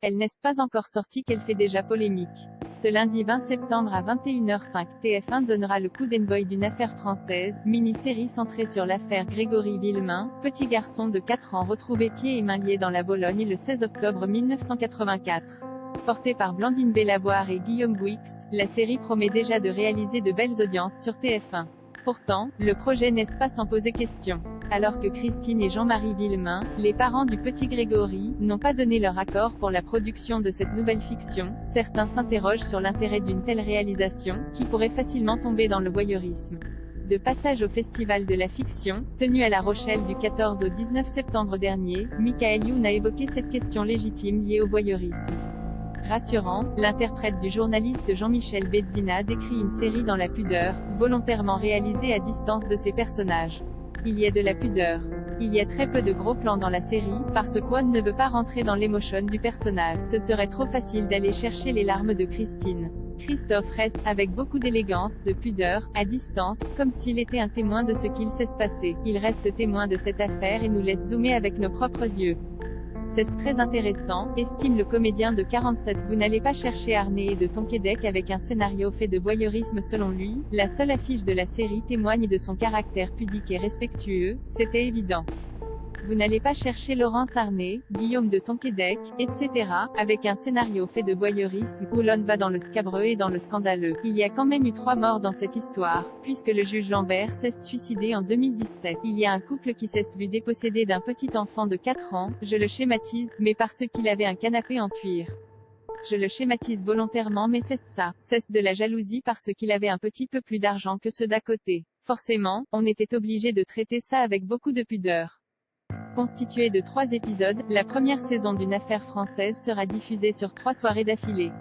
Elle n'est pas encore sortie qu'elle fait déjà polémique. Ce lundi 20 septembre à 21h05, TF1 donnera le coup d'envoi d'une affaire française, mini-série centrée sur l'affaire Grégory Villemain, petit garçon de 4 ans retrouvé pieds et mains liés dans la Vologne le 16 octobre 1984. Portée par Blandine Bellavoir et Guillaume Bouix, la série promet déjà de réaliser de belles audiences sur TF1. Pourtant, le projet n'est pas sans poser question. Alors que Christine et Jean-Marie Villemain, les parents du petit Grégory, n'ont pas donné leur accord pour la production de cette nouvelle fiction, certains s'interrogent sur l'intérêt d'une telle réalisation, qui pourrait facilement tomber dans le voyeurisme. De passage au Festival de la fiction, tenu à La Rochelle du 14 au 19 septembre dernier, Michael Youn a évoqué cette question légitime liée au voyeurisme. Rassurant, l'interprète du journaliste Jean-Michel Bédzina décrit une série dans la pudeur, volontairement réalisée à distance de ses personnages. Il y a de la pudeur. Il y a très peu de gros plans dans la série, parce qu'on ne veut pas rentrer dans l'émotion du personnage. Ce serait trop facile d'aller chercher les larmes de Christine. Christophe reste, avec beaucoup d'élégance, de pudeur, à distance, comme s'il était un témoin de ce qu'il s'est passé. Il reste témoin de cette affaire et nous laisse zoomer avec nos propres yeux. C'est très intéressant, estime le comédien de 47. Vous n'allez pas chercher Arnay et de Tonquédec avec un scénario fait de voyeurisme selon lui, la seule affiche de la série témoigne de son caractère pudique et respectueux, c'était évident. Vous n'allez pas chercher Laurence Arnay, Guillaume de Tonquédec, etc., avec un scénario fait de voyeurisme, où l'on va dans le scabreux et dans le scandaleux. Il y a quand même eu 3 morts dans cette histoire, puisque le juge Lambert s'est suicidé en 2017. Il y a un couple qui s'est vu dépossédé d'un petit enfant de 4 ans, je le schématise, mais parce qu'il avait un canapé en cuir. Je le schématise volontairement mais c'est ça. C'est de la jalousie parce qu'il avait un petit peu plus d'argent que ceux d'à côté. Forcément, on était obligé de traiter ça avec beaucoup de pudeur. Constituée de 3 épisodes, la première saison d'une affaire française sera diffusée sur 3 soirées d'affilée.